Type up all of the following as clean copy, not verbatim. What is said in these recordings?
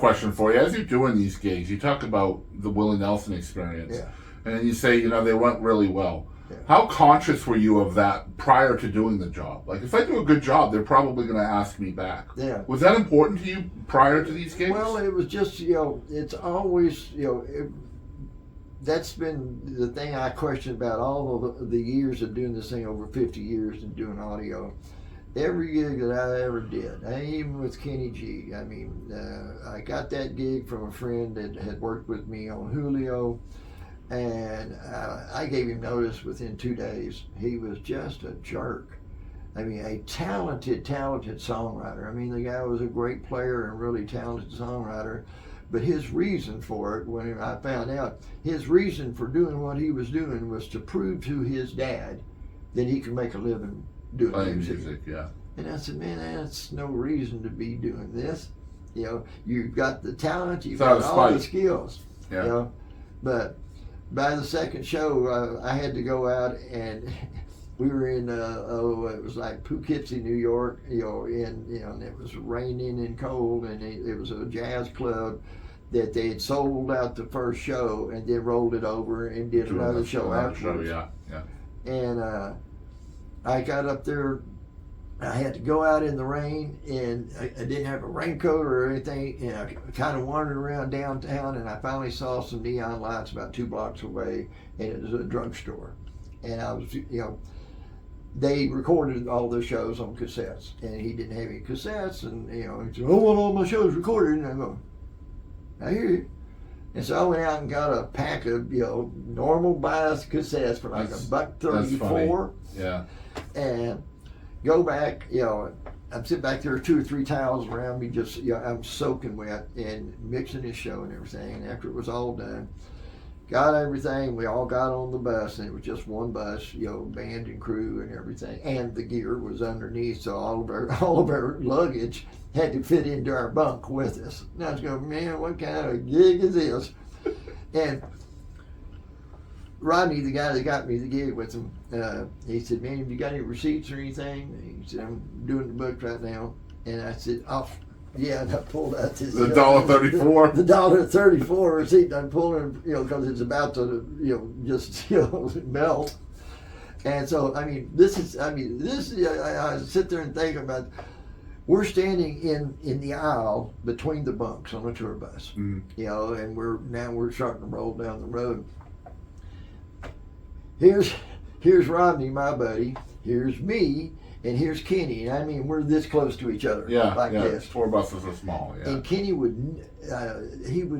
question for you. As you're doing these gigs, you talk about the Willie Nelson experience, and you say they went really well. Yeah. How conscious were you of that prior to doing the job? Like, if I do a good job, they're probably going to ask me back. Yeah. Was that important to you prior to these gigs? Well, it was just, it's always, that's been the thing I question about all of the years of doing this thing, over 50 years and doing audio. Every gig that I ever did, even with Kenny G, I mean, I got that gig from a friend that had worked with me on Julio, and I gave him notice within 2 days. He was just a jerk. I mean, a talented songwriter. I mean, the guy was a great player and really talented songwriter, but his reason for it, when I found out, his reason for doing what he was doing was to prove to his dad that he could make a living doing music. Yeah. And I said, man, that's no reason to be doing this. You've got the talent, you've got all the skills. Yeah. But by the second show, I had to go out, and we were in it was like Poughkeepsie, New York, and it was raining and cold, and it was a jazz club that they had sold out the first show and then rolled it over and did another show afterwards. Yeah. And I got up there. I had to go out in the rain, and I didn't have a raincoat or anything, and I kind of wandered around downtown, and I finally saw some neon lights about 2 blocks away, and it was a drugstore. And I was, they recorded all their shows on cassettes, and he didn't have any cassettes, and, he said, I want all my shows recorded, and I go, I hear you. And so I went out and got a pack of, normal bias cassettes for like $1.34. Yeah. And go back, I'm sitting back there, 2 or 3 towels around me, just, I'm soaking wet and mixing his show and everything. And after it was all done, got everything, we all got on the bus, and it was just one bus, band and crew and everything. And the gear was underneath, so all of our luggage had to fit into our bunk with us. And I was going, man, what kind of gig is this? And Rodney, the guy that got me the gig with him, he said, man, have you got any receipts or anything? And he said, I'm doing the book right now. And I said, yeah, and I pulled out this. The $1.34? The $1.34 receipt. I'm pulling, because it's about to, just, melt. And so, I sit there and think about, we're standing in the aisle between the bunks on a tour bus, and we're starting to roll down the road. Here's Rodney, my buddy. Here's me, and here's Kenny. And I mean, we're this close to each other, like this. Tour buses are small. Yeah. And Kenny would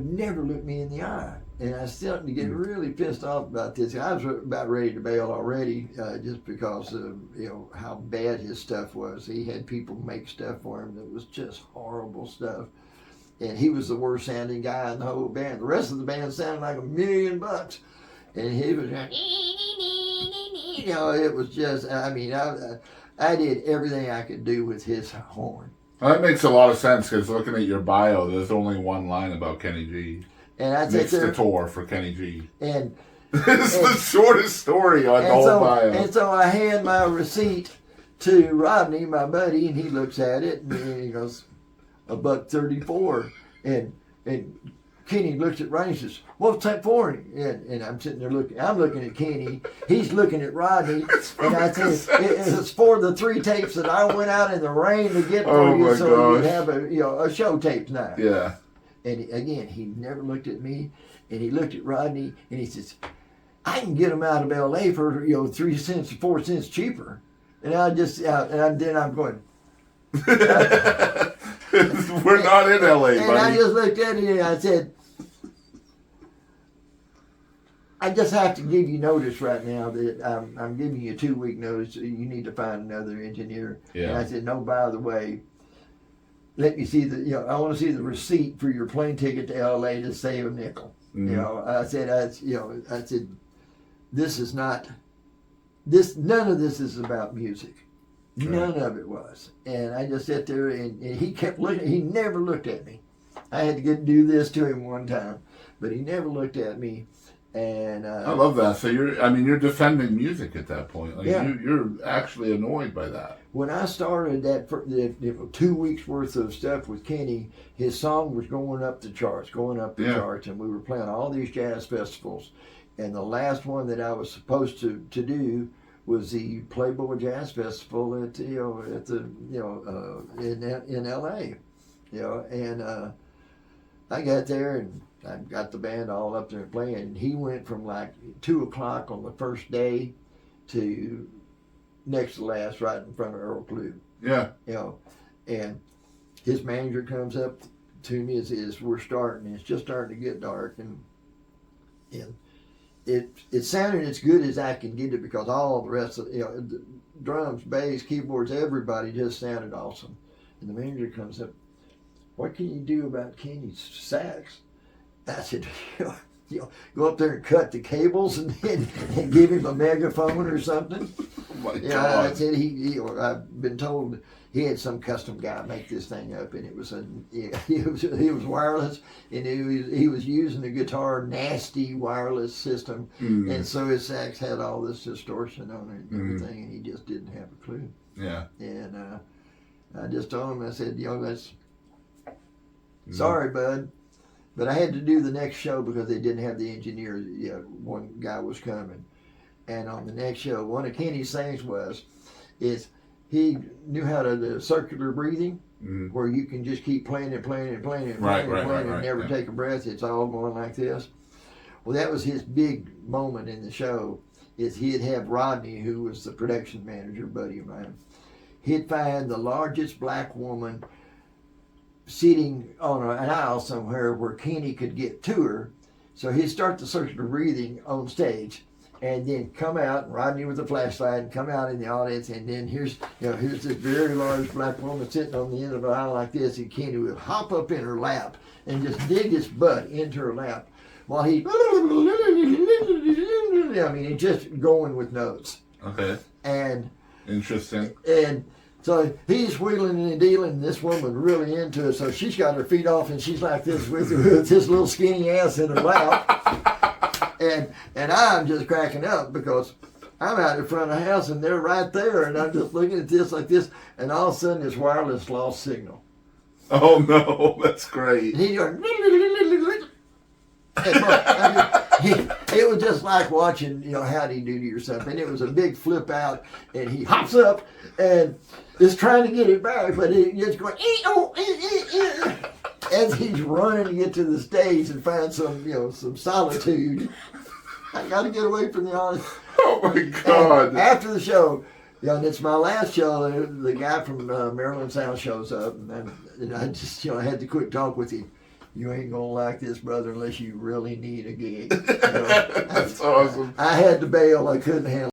never look me in the eye, and I was starting to get really pissed off about this. I was about ready to bail already, just because of how bad his stuff was. He had people make stuff for him that was just horrible stuff. And he was the worst sounding guy in the whole band. The rest of the band sounded like $1 million. And he was like, it was just, I did everything I could do with his horn. Well, that makes a lot of sense, because looking at your bio, there's only one line about Kenny G. And I Mixed the tour for Kenny G. And it's the shortest story on the whole bio. And so I hand my receipt to Rodney, my buddy, and he looks at it, and he goes, $1.34. And Kenny looks at Rodney and says, what's that for? And I'm sitting there looking at Kenny. He's looking at Rodney. And I said, it was for the 3 tapes that I went out in the rain to get for you, so you'd have a show tape night. Yeah. And again, he never looked at me, and he looked at Rodney, and he says, I can get them out of L.A. for 3 cents or 4 cents cheaper. And then I'm going, we're not in L.A., and buddy. I just looked at him and I said, I just have to give you notice right now that I'm giving you a 2-week notice. You need to find another engineer. Yeah. And I said, no, by the way, let me see I want to see the receipt for your plane ticket to LA to save a nickel. Mm-hmm. I said, this is not, none of this is about music. Right. None of it was. And I just sat there, and he kept looking. He never looked at me. I had to do this to him one time, but he never looked at me. And I love that. So you're defending music at that point. Like, you're actually annoyed by that. when I started that 2 weeks worth of stuff with Kenny, his song was going up the charts, and we were playing all these jazz festivals. And the last one that I was supposed to do was the Playboy Jazz Festival at in L.A. And I got there and I got the band all up there playing. And he went from like 2:00 on the first day to next to last, right in front of Earl Klugh. Yeah. And his manager comes up to me as we're starting. It's just starting to get dark, and it sounded as good as I can get it, because all the rest of the drums, bass, keyboards, everybody just sounded awesome. And the manager comes up, "What can you do about Kenny's sax?" I said, go up there and cut the cables and give him a megaphone or something. Oh my God. I said I've been told he had some custom guy make this thing up, and it was he was wireless, and he was using a guitar nasty wireless system, and so his sax had all this distortion on it and everything, and he just didn't have a clue. Yeah. And I just told him, I said, that's sorry, bud. But I had to do the next show because they didn't have the engineer. One guy was coming. And on the next show, one of Kenny's things is he knew how to do circular breathing, where you can just keep playing and playing and playing and playing and never take a breath. It's all going like this. Well, that was his big moment in the show, is he'd have Rodney, who was the production manager, buddy of mine. He'd find the largest black woman sitting on an aisle somewhere where Kenny could get to her. So he'd start the circular breathing on stage, and then come out, and Rodney with a flashlight, and come out in the audience, and then here's this very large black woman sitting on the end of the aisle like this, and Kenny would hop up in her lap and just dig his butt into her lap while he, he's just going with notes. Okay. And interesting. And so he's wheeling and dealing, and this woman really into it. So she's got her feet off, and she's like this with this little skinny ass in her lap. And I'm just cracking up because I'm out in front of the house, and they're right there, and I'm just looking at this like this, and all of a sudden this wireless lost signal. Oh no, that's great. And he's going, it was just like watching, Howdy Doody or something. It was a big flip out, and he hops up and is trying to get it back, but he's just going, as he's running to get to the stage and find some solitude. I got to get away from the audience. Oh my God. And after the show, and it's my last show, the guy from Maryland Sound shows up, and I just, I had to quick talk with him. "You ain't gonna like this, brother, unless you really need a gig." That's awesome. I had to bail. I couldn't handle it.